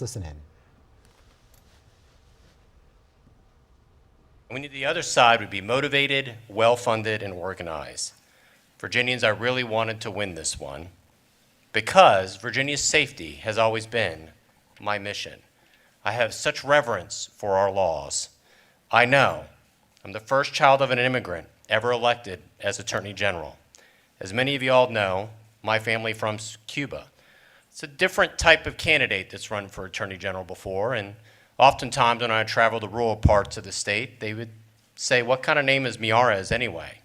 Listen in. We knew the other side would be motivated, well-funded, and organized. Virginians, I really wanted to win this one because Virginia's safety has always been my mission. I have such reverence for our laws. I know I'm the first child of an immigrant ever elected as Attorney General. As many of you all know, my family from Cuba. It's a different type of candidate that's run for Attorney General before, and oftentimes when I travel to rural parts of the state, they would say, "What kind of name is Miyares anyway?"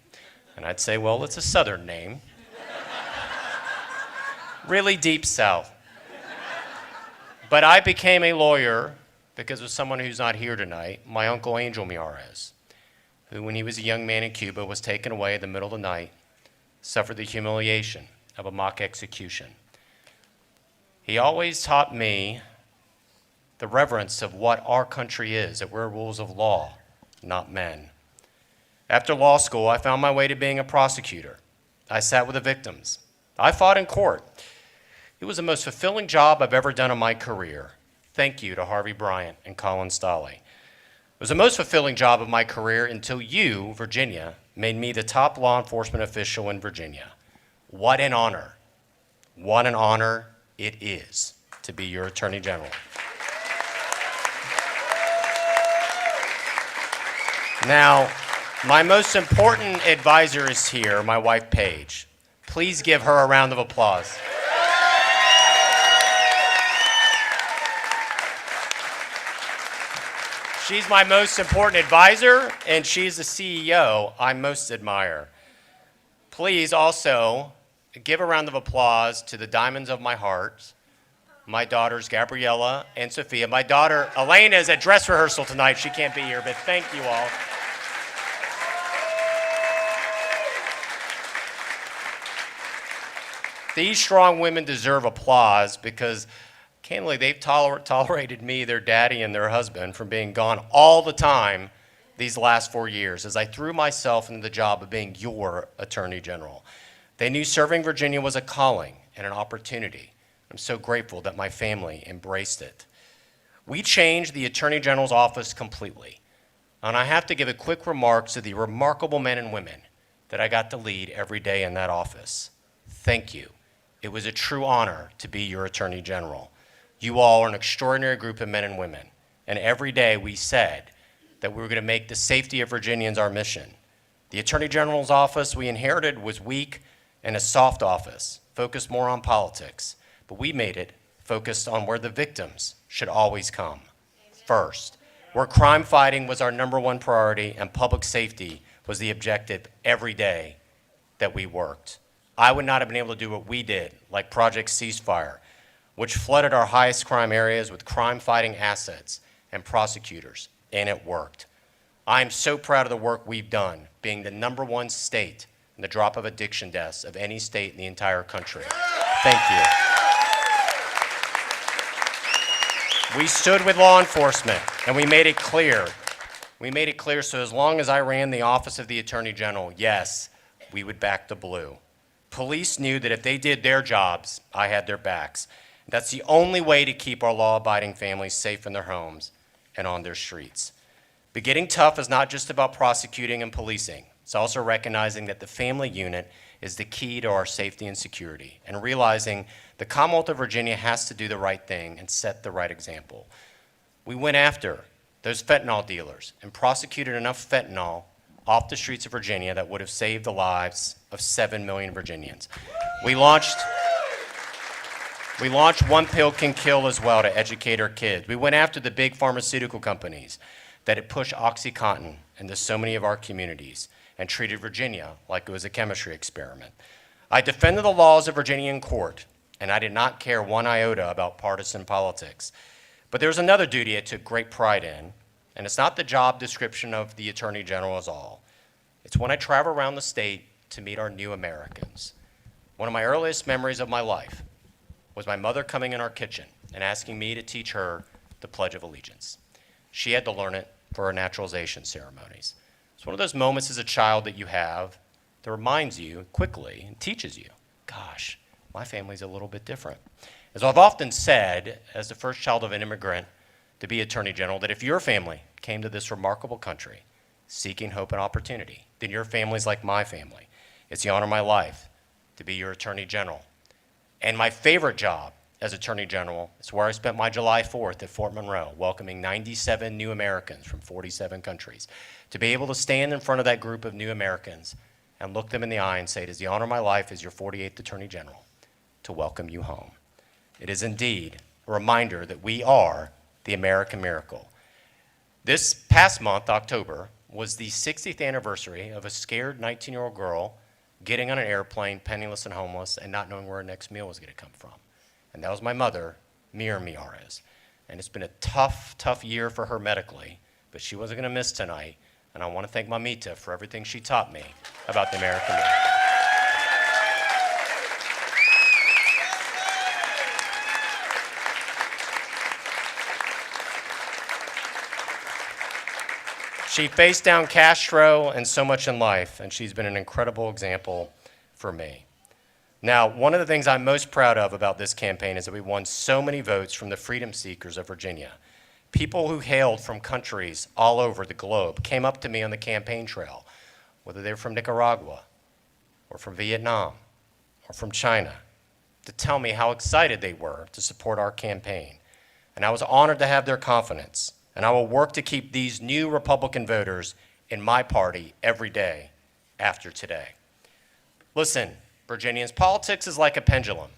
And I'd say, "Well, it's a Southern name." Really deep South. But I became a lawyer because of someone who's not here tonight, my Uncle Angel Miyares, who when he was a young man in Cuba was taken away in the middle of the night, suffered the humiliation of a mock execution. He always taught me the reverence of what our country is, that we're rules of law, not men. After law school, I found my way to being a prosecutor. I sat with the victims. I fought in court. It was the most fulfilling job I've ever done in my career. Thank you to Harvey Bryant and Colin Stolley. It was the most fulfilling job of my career until you, Virginia, made me the top law enforcement official in Virginia. What an honor. What an honor it is to be your Attorney General. Now, my most important advisor is here, my wife, Paige. Please give her a round of applause. She's my most important advisor, and she's the CEO I most admire. Please also give a round of applause to the diamonds of my heart, my daughters, Gabriella and Sophia. My daughter, Elena, is at dress rehearsal tonight. She can't be here, but thank you all. These strong women deserve applause because, candidly, they've tolerated me, their daddy, and their husband from being gone all the time these last 4 years as I threw myself into the job of being your Attorney General. They knew serving Virginia was a calling and an opportunity. I'm so grateful that my family embraced it. We changed the Attorney General's office completely. And I have to give a quick remark to the remarkable men and women that I got to lead every day in that office. Thank you. It was a true honor to be your Attorney General. You all are an extraordinary group of men and women. And every day we said that we were going to make the safety of Virginians our mission. The Attorney General's office we inherited was weak and a soft office, focused more on politics. But we made it focused on where the victims should always come first, where crime fighting was our #1 priority and public safety was the objective every day that we worked. I would not have been able to do what we did, like Project Ceasefire, which flooded our highest crime areas with crime-fighting assets and prosecutors, and it worked. I am so proud of the work we've done, being the #1 state in the drop of addiction deaths of any state in the entire country. Thank you. We stood with law enforcement, and we made it clear. We made it clear so as long as I ran the office of the Attorney General, yes, we would back the blue. Police knew that if they did their jobs, I had their backs. That's the only way to keep our law-abiding families safe in their homes and on their streets. But getting tough is not just about prosecuting and policing. It's also recognizing that the family unit is the key to our safety and security, and realizing the Commonwealth of Virginia has to do the right thing and set the right example. We went after those fentanyl dealers and prosecuted enough fentanyl off the streets of Virginia that would have saved the lives of 7 million Virginians. We launched One Pill Can Kill as well to educate our kids. We went after the big pharmaceutical companies that had pushed OxyContin into so many of our communities and treated Virginia like it was a chemistry experiment. I defended the laws of Virginia in court, and I did not care one iota about partisan politics. But there was another duty I took great pride in, and it's not the job description of the Attorney General as all. It's when I travel around the state to meet our new Americans. One of my earliest memories of my life was my mother coming in our kitchen and asking me to teach her the Pledge of Allegiance. She had to learn it for her naturalization ceremonies. It's one of those moments as a child that you have that reminds you quickly and teaches you, gosh, my family's a little bit different. As I've often said, as the first child of an immigrant to be Attorney General, that if your family came to this remarkable country seeking hope and opportunity, then your family's like my family. It's the honor of my life to be your Attorney General. And my favorite job as Attorney General is where I spent my July 4th at Fort Monroe, welcoming 97 new Americans from 47 countries. To be able to stand in front of that group of new Americans and look them in the eye and say, it is the honor of my life as your 48th Attorney General to welcome you home. It is indeed a reminder that we are the American miracle. This past month, October, was the 60th anniversary of a scared 19-year-old girl getting on an airplane, penniless and homeless, and not knowing where her next meal was going to come from. And that was my mother, Miyares. And it's been a tough, tough year for her medically, but she wasn't going to miss tonight. And I want to thank Mamita for everything she taught me about the American miracle. She faced down Castro and so much in life, and she's been an incredible example for me. Now, one of the things I'm most proud of about this campaign is that we won so many votes from the freedom seekers of Virginia. People who hailed from countries all over the globe came up to me on the campaign trail, whether they were from Nicaragua or from Vietnam or from China, to tell me how excited they were to support our campaign. And I was honored to have their confidence. And I will work to keep these new Republican voters in my party every day after today. Listen, Virginians, politics is like a pendulum.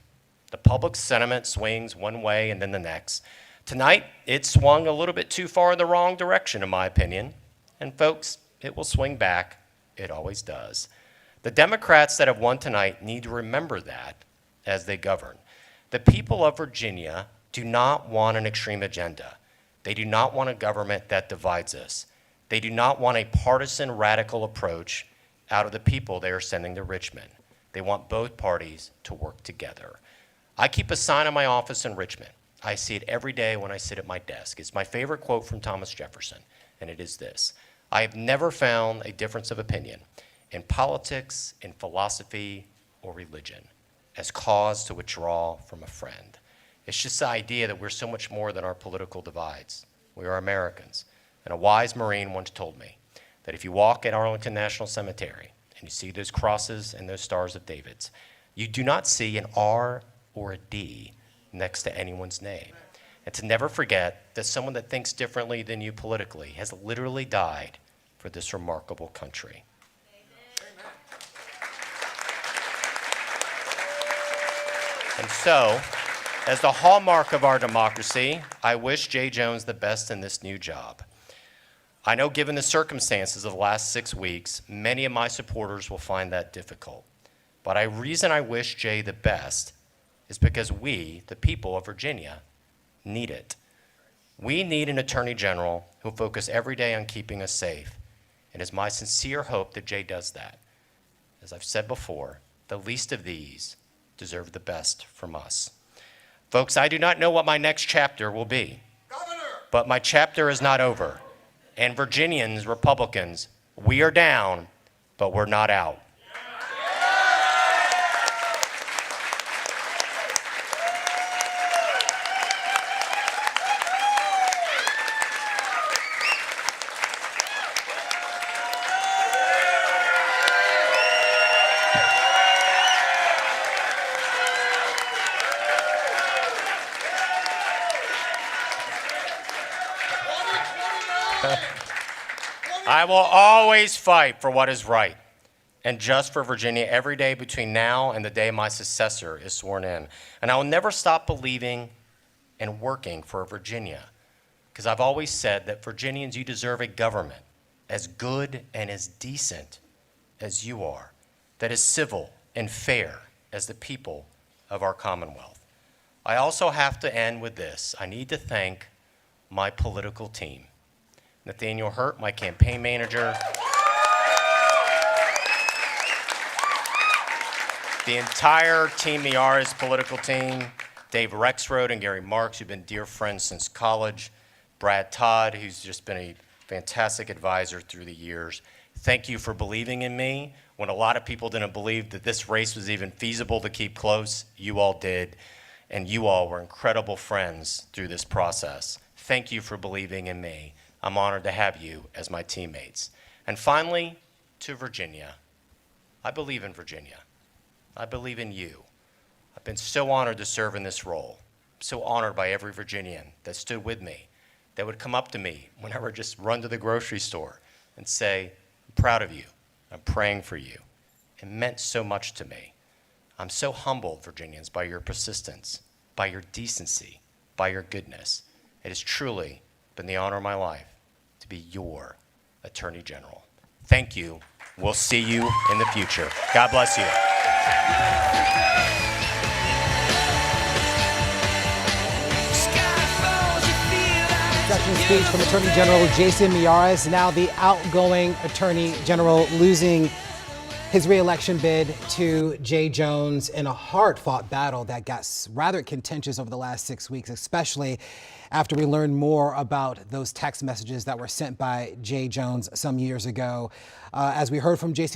The public sentiment swings one way and then the next. Tonight, it swung a little bit too far in the wrong direction, in my opinion. And folks, it will swing back. It always does. The Democrats that have won tonight need to remember that as they govern. The people of Virginia do not want an extreme agenda. They do not want a government that divides us. They do not want a partisan radical approach out of the people they are sending to Richmond. They want both parties to work together. I keep a sign in my office in Richmond. I see it every day when I sit at my desk. It's my favorite quote from Thomas Jefferson, and it is this: I have never found a difference of opinion in politics, in philosophy, or religion as cause to withdraw from a friend. It's just the idea that we're so much more than our political divides. We are Americans. And a wise Marine once told me that if you walk at Arlington National Cemetery and you see those crosses and those stars of David's, you do not see an R or a D next to anyone's name. And to never forget that someone that thinks differently than you politically has literally died for this remarkable country. And so, as the hallmark of our democracy, I wish Jay Jones the best in this new job. I know given the circumstances of the last 6 weeks, many of my supporters will find that difficult. But the reason I wish Jay the best is because we, the people of Virginia, need it. We need an Attorney General who will focus every day on keeping us safe. It is my sincere hope that Jay does that. As I've said before, the least of these deserve the best from us. Folks, I do not know what my next chapter will be, but my chapter is not over. And Virginians, Republicans, we are down, but we're not out. I will always fight for what is right and just for Virginia every day between now and the day my successor is sworn in. And I will never stop believing and working for Virginia, because I've always said that Virginians, you deserve a government as good and as decent as you are, that is civil and fair as the people of our Commonwealth. I also have to end with this. I need to thank my political team. Nathaniel Hurt, my campaign manager. The entire Team Miyares political team, Dave Rexroad and Gary Marks, who've been dear friends since college. Brad Todd, who's just been a fantastic advisor through the years. Thank you for believing in me when a lot of people didn't believe that this race was even feasible to keep close. You all did. and you all were incredible friends through this process. Thank you for believing in me. I'm honored to have you as my teammates. And finally, to Virginia. I believe in Virginia. I believe in you. I've been so honored to serve in this role. So honored by every Virginian that stood with me, that would come up to me whenever I just run to the grocery store and say, I'm proud of you, I'm praying for you. It meant so much to me. I'm so humbled, Virginians, by your persistence, by your decency, by your goodness. It has truly been the honor of my life to be your Attorney General. Thank you. We'll see you in the future. God bless you. Acceptance speech from Attorney General Jason Miyares, now the outgoing Attorney General, losing his re-election bid to Jay Jones in a hard-fought battle that got rather contentious over the last 6 weeks, especially after we learned more about those text messages that were sent by Jay Jones some years ago. As we heard from Jason